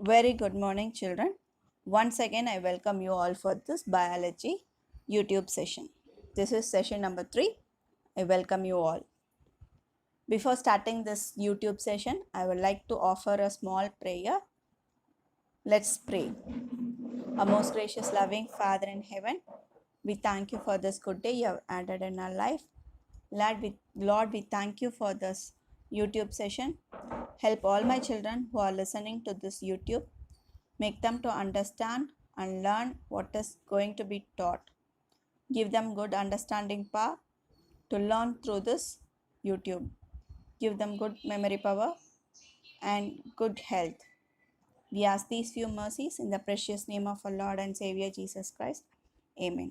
Very good morning, children. Once again, I welcome you all for this biology YouTube session. This is session number 3. I welcome you all. Before starting this YouTube session, I would like to offer a small prayer. Let's pray. Our most gracious, loving Father in heaven, we thank you for this good day you have added in our life. Lord, we thank you for this YouTube session. Help all my children who are listening to this YouTube. Make them to understand and learn what is going to be taught. Give them good understanding power to learn through this YouTube. Give them good memory power and good health. We ask these few mercies in the precious name of our Lord and Savior Jesus Christ. Amen.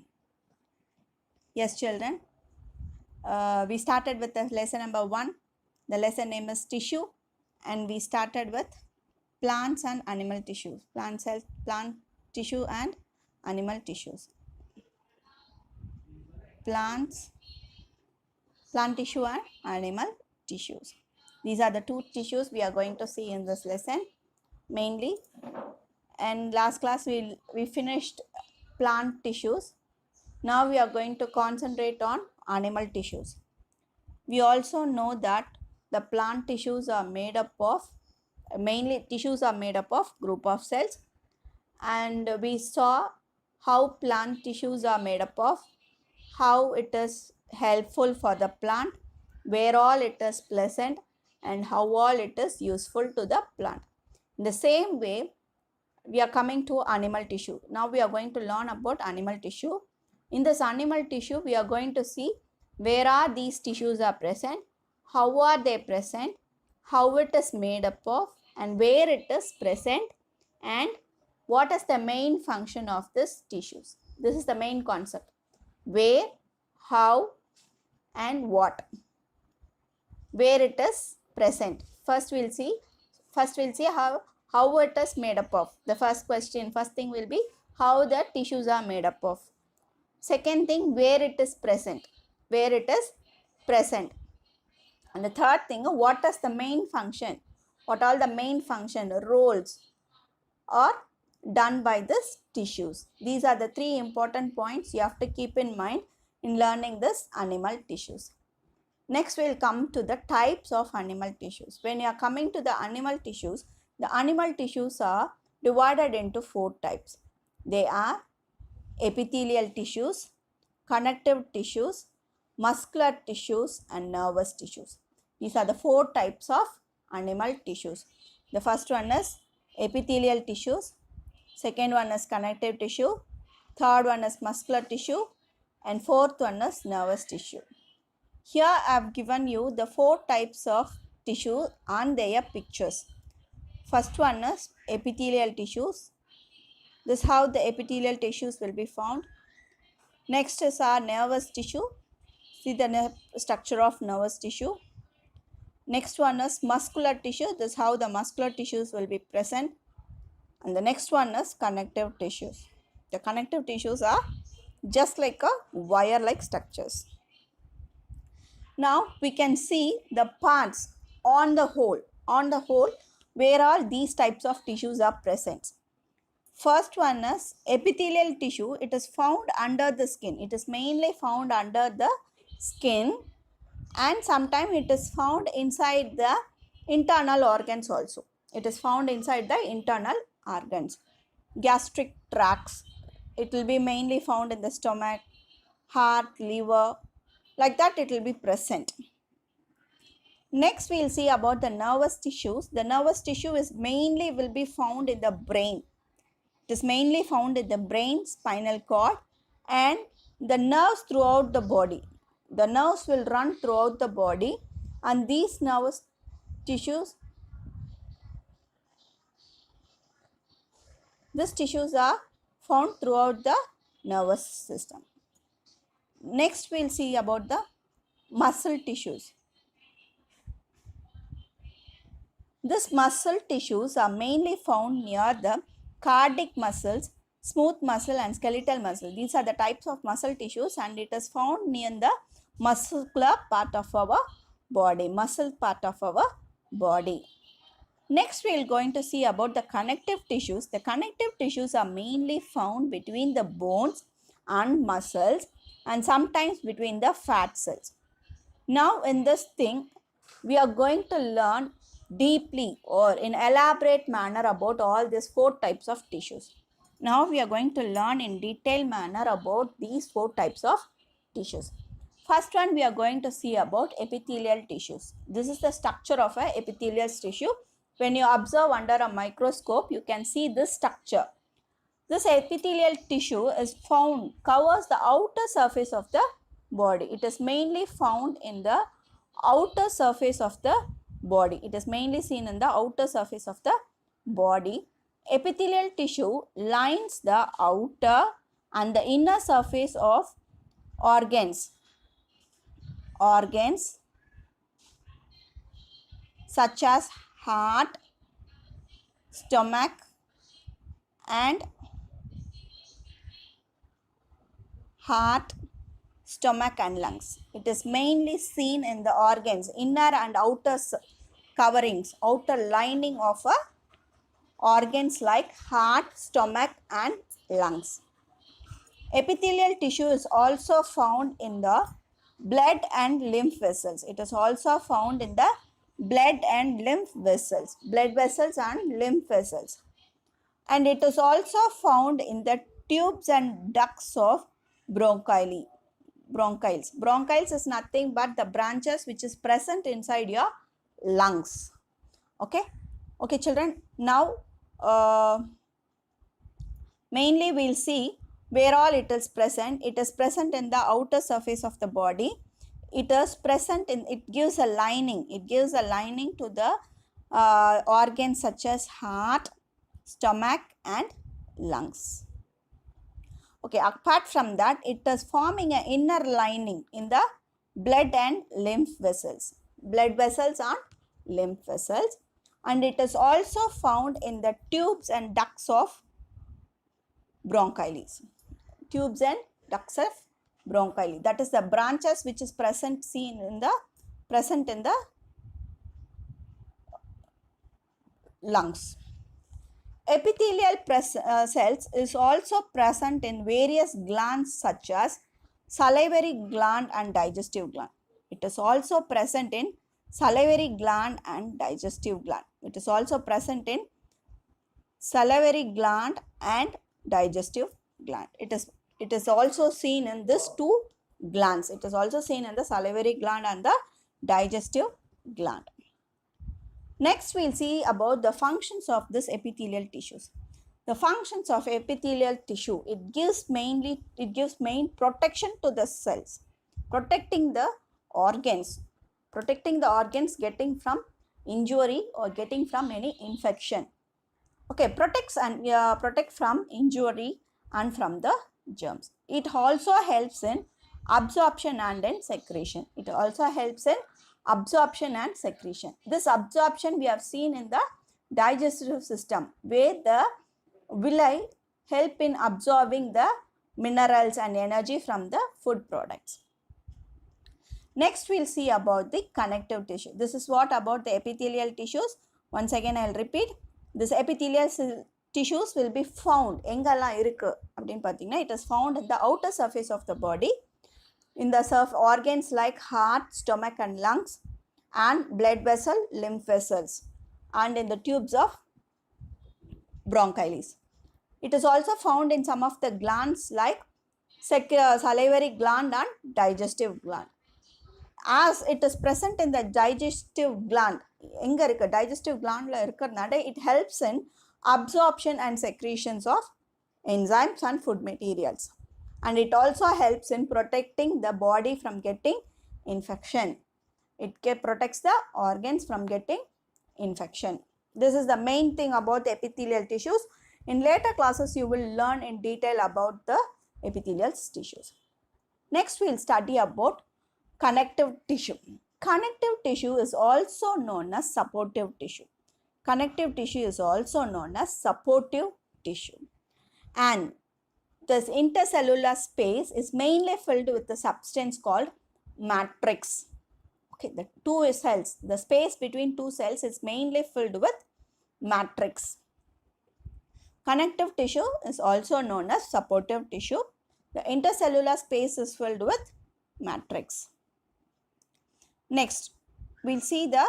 Yes, children. We started with the lesson number 1. The lesson name is tissue, and we started with plants and animal tissues. Plant tissue and animal tissues. Plant tissue and animal tissues. These are the two tissues we are going to see in this lesson mainly. And last class we finished plant tissues. Now we are going to concentrate on animal tissues. We also know that the plant tissues are made up of group of cells, and we saw how plant tissues are made up of, how it is helpful for the plant, where all it is present, and how all it is useful to the plant. In the same way, we are coming to animal tissue. Now we are going to learn about animal tissue. In this animal tissue, we are going to see where are these tissues are present, how are they present, how it is made up of, and where it is present, and what is the main function of this tissues. This is the main concept. Where, how, and what. Where it is present. First we'll see how it is made up of. The first thing will be how the tissues are made up of. Second thing, where it is present. And the third thing, what is the main function? What all the main function roles are done by this tissues. These are the 3 important points you have to keep in mind in learning this animal tissues. Next, we'll come to the types of animal tissues. When you are coming to the animal tissues are divided into 4 types. They are epithelial tissues, connective tissues, muscular tissues, and nervous tissues. These are the 4 types of animal tissues. The first one is epithelial tissues, second one is connective tissue, third one is muscular tissue, and fourth one is nervous tissue. Here I have given you the 4 types of tissue and their pictures. First one is epithelial tissues. This is how the epithelial tissues will be found. Next is our nervous tissue. See the structure of nervous tissue. Next one is muscular tissue. This is how the muscular tissues will be present. And the next one is connective tissues. The connective tissues are just like a wire-like structures. Now we can see the parts on the whole where all these types of tissues are present. First one is epithelial tissue. It is found under the skin. It is mainly found under the skin, and sometimes it is found inside the internal organs also. It is found inside the internal organs. Gastric tracts. It will be mainly found in the stomach, heart, liver. Like that it will be present. Next we will see about the nervous tissues. The nervous tissue will be found in the brain. It is mainly found in the brain, spinal cord, and the nerves throughout the body. The nerves will run throughout the body, and these nervous tissues, these tissues are found throughout the nervous system. Next we will see about the muscle tissues. These muscle tissues are mainly found near the cardiac muscles, smooth muscle, and skeletal muscle. These are the types of muscle tissues, and it is found near the muscular part of our body, muscle part of our body. Next, we are going to see about the connective tissues. The connective tissues are mainly found between the bones and muscles and sometimes between the fat cells. Now, in this thing, we are going to learn deeply or in elaborate manner about all these 4 types of tissues. Now, we are going to learn in detailed manner about these 4 types of tissues. First one, we are going to see about epithelial tissues. This is the structure of a epithelial tissue. When you observe under a microscope, you can see this structure. This epithelial tissue is found, covers the outer surface of the body. It is mainly found in the outer surface of the body. It is mainly seen in the outer surface of the body. Epithelial tissue lines the outer and the inner surface of organs such as heart, stomach and lungs. It is mainly seen in the organs, inner and outer coverings, outer lining of organs like heart, stomach and lungs. Epithelial tissue is also found in the blood and lymph vessels. It is also found in the blood and lymph vessels, blood vessels and lymph vessels. And it is also found in the tubes and ducts of bronchili. Bronchils. Bronchils is nothing but the branches which is present inside your lungs. Okay. Okay, children. Now, mainly we'll see where all it is present. It is present in the outer surface of the body. It is present in, it gives a lining. It gives a lining to the organs such as heart, stomach and lungs. Okay, apart from that, it is forming an inner lining in the blood and lymph vessels. Blood vessels and lymph vessels. And it is also found in the tubes and ducts of bronchili. Tubes and ducts of bronchili. That is the branches which is present in the lungs. Epithelial cells is also present in various glands such as salivary gland and digestive gland. It is also present in salivary gland and digestive gland. It is also present in salivary gland and digestive gland. It is also seen in these 2 glands. It is also seen in the salivary gland and the digestive gland. Next, we'll see about the functions of this epithelial tissues. The functions of epithelial tissue, it gives main protection to the cells, protecting the organs getting from injury or getting from any infection. Okay, protect from injury and from the germs. It also helps in absorption and in secretion. It also helps in absorption and secretion. This absorption we have seen in the digestive system, where the villi help in absorbing the minerals and energy from the food products. Next, we'll see about the connective tissue. This is what about the epithelial tissues. Once again, I'll repeat. This epithelial tissues will be found. It is found in the outer surface of the body, in the organs like heart, stomach and lungs, and blood vessel, lymph vessels, and in the tubes of bronchili. It is also found in some of the glands like salivary gland and digestive gland. As it is present in the digestive gland, it helps in absorption and secretions of enzymes and food materials. And it also helps in protecting the body from getting infection. It protects the organs from getting infection. This is the main thing about the epithelial tissues. In later classes, you will learn in detail about the epithelial tissues. Next, we will study about connective tissue. Connective tissue is also known as supportive tissue. Connective tissue is also known as supportive tissue. And this intercellular space is mainly filled with a substance called matrix. Okay, the 2 cells, the space between 2 cells is mainly filled with matrix. Connective tissue is also known as supportive tissue. The intercellular space is filled with matrix. Next, we'll see the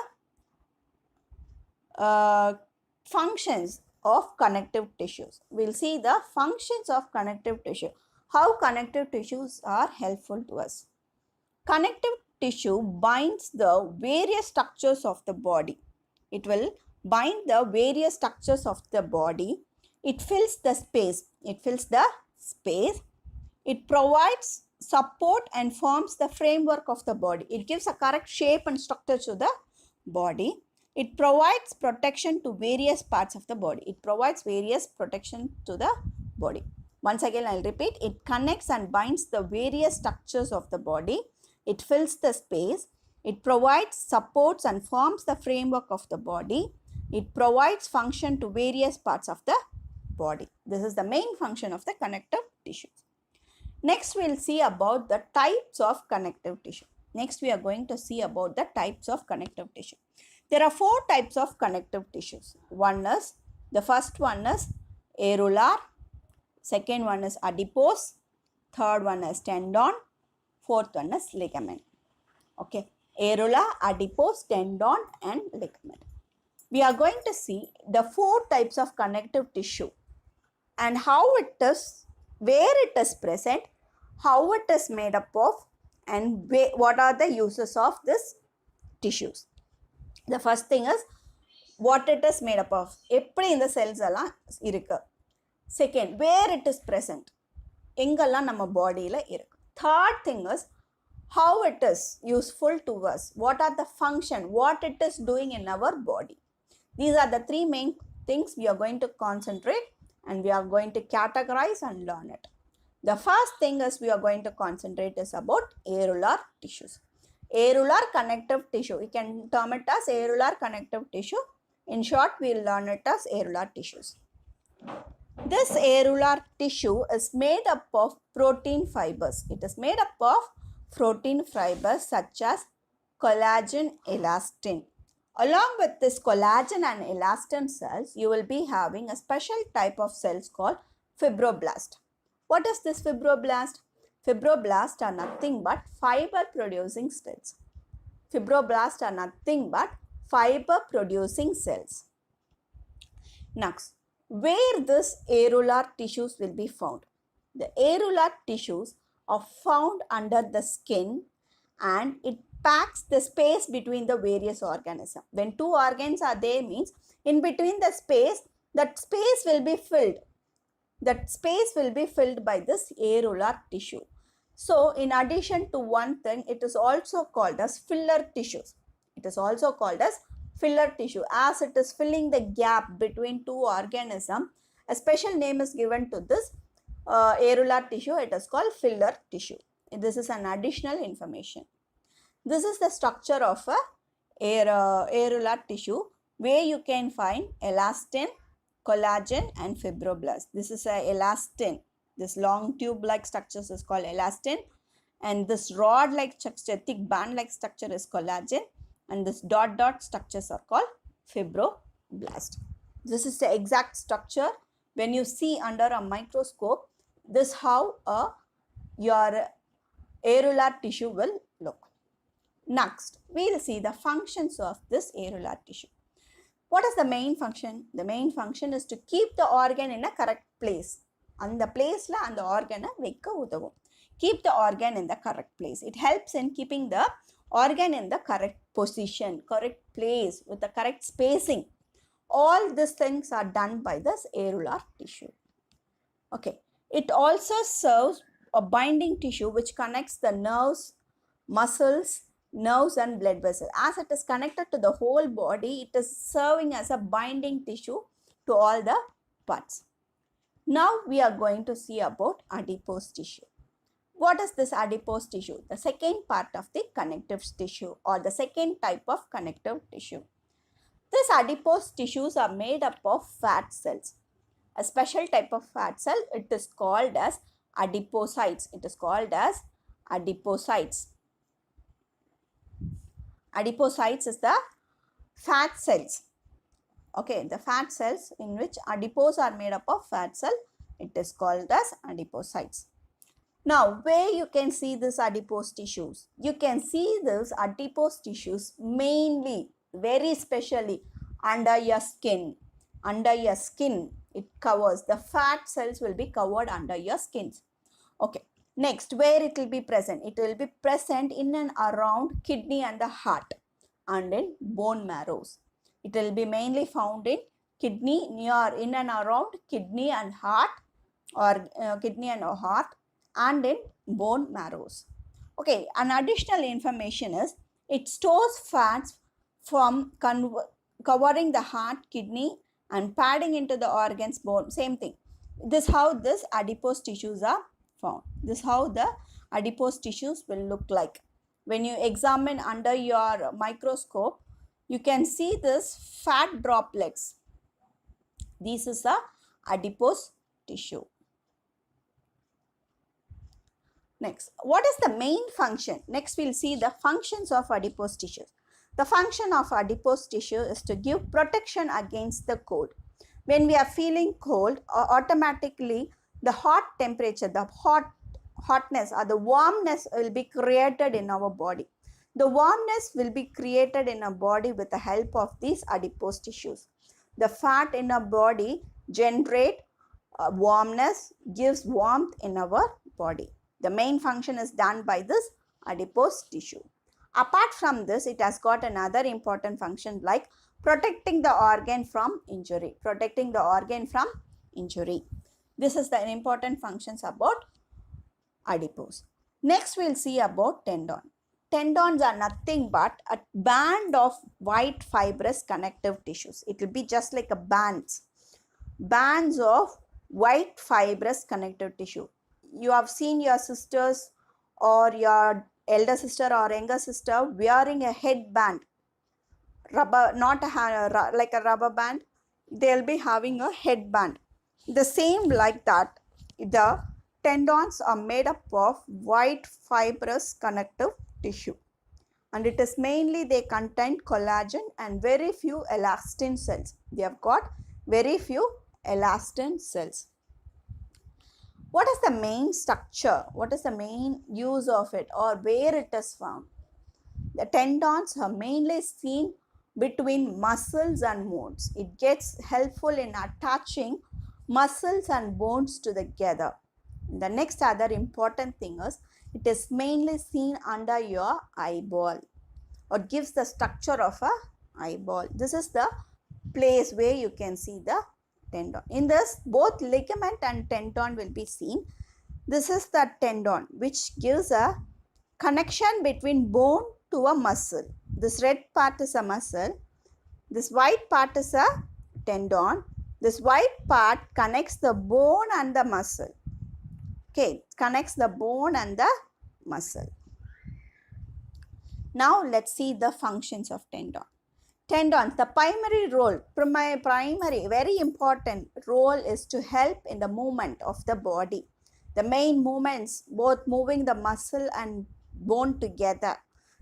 functions of connective tissues. We'll see the functions of connective tissue. How connective tissues are helpful to us. Connective tissue binds the various structures of the body. It will bind the various structures of the body. It fills the space. It fills the space. It provides support and forms the framework of the body. It gives a correct shape and structure to the body. It provides protection to various parts of the body. It provides various protection to the body. Once again, I'll repeat. It connects and binds the various structures of the body. It fills the space. It provides supports and forms the framework of the body. It provides function to various parts of the body. This is the main function of the connective tissues. Next, we'll see about the types of connective tissue. Next, we are going to see about the types of connective tissue. There are 4 types of connective tissues. The first one is areolar, second one is adipose, third one is tendon, fourth one is ligament. Okay, areola, adipose, tendon and ligament. We are going to see the 4 types of connective tissue and how it is, where it is present, how it is made up of, and what are the uses of this tissues. The first thing is what it is made up of. எப்படி இந்த cells எல்லாம் இருக்கு. Second, where it is present. எங்கெல்லாம் நம்ம பாடியில் இருக்கு. Third thing is how it is useful to us. What are the function, what it is doing in our body. These are the 3 main things we are going to concentrate and we are going to categorize and learn it. The first thing is we are going to concentrate is about areolar tissues. Areolar connective tissue. We can term it as areolar connective tissue. In short, we will learn it as areolar tissues. This areolar tissue is made up of protein fibers. It is made up of protein fibers such as collagen, elastin. Along with this collagen and elastin cells, you will be having a special type of cells called fibroblast. What is this fibroblast? Fibroblasts are nothing but fiber producing cells. Fibroblasts are nothing but fiber producing cells. Next, where this areolar tissues will be found? The areolar tissues are found under the skin and it packs the space between the various organisms. When 2 organs are there means in between the space, that space will be filled. That space will be filled by this areolar tissue. So, in addition to one thing, it is also called as filler tissues. It is also called as filler tissue as it is filling the gap between 2 organisms. A special name is given to this areolar tissue. It is called filler tissue. This is an additional information. This is the structure of a areolar tissue where you can find elastin, collagen and fibroblast. This is a elastin. This long tube-like structure is called elastin and this rod-like structure, thick band-like structure is collagen and this dot-dot structures are called fibroblast. This is the exact structure. When you see under a microscope, this is how your areolar tissue will look. Next, we will see the functions of this areolar tissue. What is the main function? The main function is to keep the organ in a correct place. அந்த பிளேஸில் அந்த ஆர்கனை வைக்க உதவும். Keep the organ in the correct place. It helps in keeping the organ in the correct position, correct place with the correct spacing. All these things are done by this areolar tissue. Okay. It also serves a binding tissue which connects the nerves, muscles, nerves and blood vessels. As it is connected to the whole body, it is serving as a binding tissue to all the parts. Now we are going to see about adipose tissue. What is this adipose tissue? The second part of the connective tissue or the second type of connective tissue. This adipose tissues are made up of fat cells. A special type of fat cell, it is called as adipocytes. It is called as adipocytes. Adipocytes is the fat cells. Okay, the fat cells in which adipose are made up of fat cell, it is called as adipocytes. Now, where you can see this adipose tissues? You can see this adipose tissues mainly, very specially under your skin. Under your skin, it covers, the fat cells will be covered under your skin. Okay, next, where it will be present? It will be present in and around kidney and the heart and in bone marrows. It will be mainly found in kidney, near, in and around kidney and heart, or kidney and heart, and in bone marrows. Okay, an additional information is it stores fats from covering the heart, kidney, and padding into the organs, bone. Same thing. This is how this adipose tissues are found. This is how the adipose tissues will look like. When you examine under your microscope, you can see this fat droplets. This is the adipose tissue. Next, what is the main function? Next, we'll see the functions of adipose tissues. The function of adipose tissue is to give protection against the cold. When we are feeling cold, automatically the hot temperature, the hotness or the warmness will be created in our body. The warmness will be created in our body with the help of these adipose tissues. The fat in our body generate warmness, gives warmth in our body. The main function is done by this adipose tissue. Apart from this, it has got another important function like protecting the organ from injury. Protecting the organ from injury. This is the important functions about adipose. Next, we'll see about tendon. Tendons are nothing but a band of white fibrous connective tissues. It will be just like a bands of white fibrous connective tissue. You have seen your sisters or your elder sister or younger sister wearing a headband, rubber, not a, like a rubber band, they'll be having a headband. The same like that, the tendons are made up of white fibrous connective tissue, and it is mainly, they contain collagen and very few elastin cells. They have got very few elastin cells. What is the main structure? What is the main use of it, or where it is found? The tendons are mainly seen between muscles and bones. It gets helpful in attaching muscles and bones together. The next other important thing is it is mainly seen under your eyeball, or gives the structure of a eyeball. This is the place where you can see the tendon. In this, both ligament and tendon will be seen. This is the tendon which gives a connection between bone to a muscle. This red part is a muscle. This white part is a tendon. This white part connects the bone and the muscle. Okay, connects the bone and the muscle. Now let's see the functions of tendon. Tendons, the primary role, very important role is to help in the movement of the body. The main movements, both moving the muscle and bone together,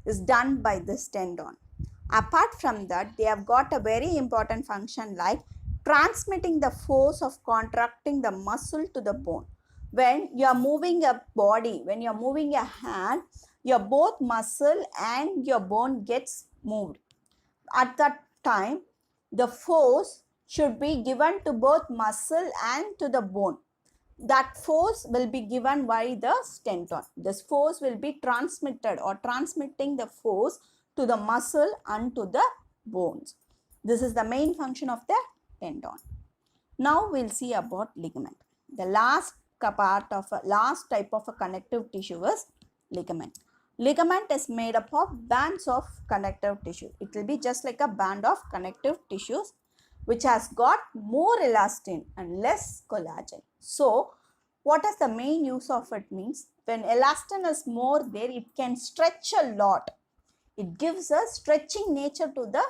is done by this tendon. Apart from that, they have got a very important function like transmitting the force of contracting the muscle to the bone. When you are moving a body, when you are moving a hand, your both muscle and your bone gets moved. At that time, the force should be given to both muscle and to the bone. That force will be given by the tendon. This force will be transmitted, or transmitting the force to the muscle and to the bones. This is the main function of the tendon. Now we'll see about ligament. The last type of a connective tissue is ligament. Ligament is made up of bands of connective tissue. It will be just like a band of connective tissues which has got more elastin and less collagen. So, what is the main use of it means? When elastin is more there, it can stretch a lot. It gives a stretching nature to the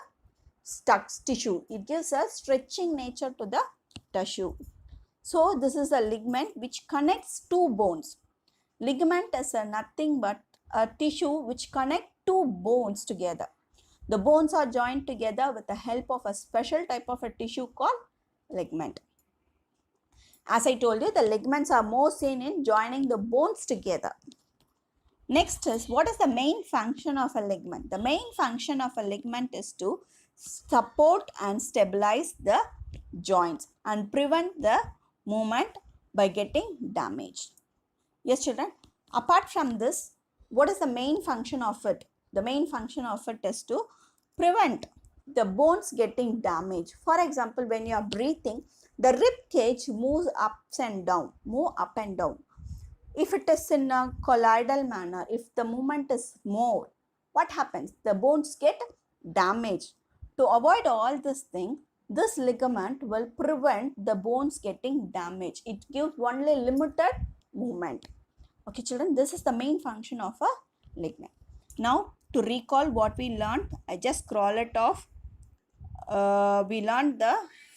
tissue. It gives a stretching nature to the tissue. So, this is a ligament which connects two bones. Ligament is nothing but a tissue which connects two bones together. The bones are joined together with the help of a special type of a tissue called ligament. As I told you, the ligaments are more seen in joining the bones together. Next is, what is the main function of a ligament? The main function of a ligament is to support and stabilize the joints and prevent the movement by getting damaged. Yes, children. Apart from this, what is the main function of it? The main function of it is to prevent the bones getting damaged. For example, when you are breathing, the rib cage moves up and down. If it is in a colloidal manner, if the movement is more, what happens? The bones get damaged. To avoid all this thing, this ligament will prevent the bones getting damaged. It gives only limited movement. Okay, children, this is the main function of a ligament. Now, to recall what we learned, I just scroll it off. We learned the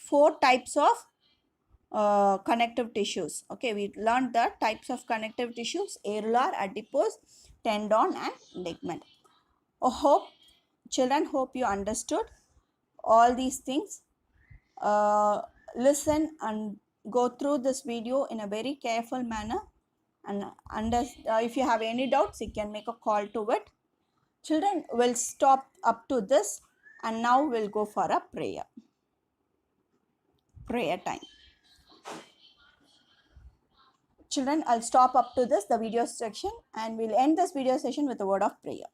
4 types of connective tissues. Okay, we learned the types of connective tissues: areolar, adipose, tendon, and ligament. Children, hope you understood all these things. Listen and go through this video in a very careful manner, and if you have any doubts, you can make a call to it. Children, will stop up to this, and now we'll go for a prayer time. Children, I'll stop up to this, the video section, and we'll end this video session with a word of prayer.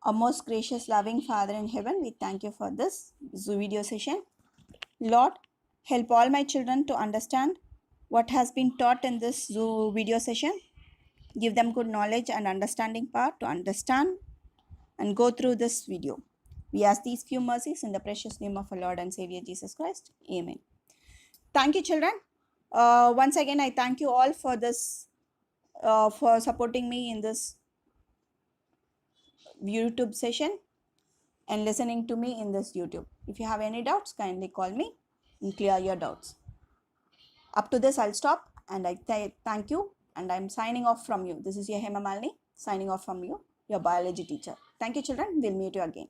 Our most gracious, loving Father in heaven, we thank you for this video session. Lord, help all my children to understand what has been taught in this video session. Give them good knowledge and understanding power to understand and go through this video. We ask these few mercies in the precious name of our Lord and Savior Jesus Christ. Amen. Thank you, children. Once again, I thank you all for this, for supporting me in this YouTube session and listening to me in this YouTube. If you have any doubts, kindly call me and clear your doubts. Up to this, I'll stop, and I thank you, and I'm signing off from you. This is your Hema Malini signing off from you, your biology teacher. Thank you, children. We'll meet you again.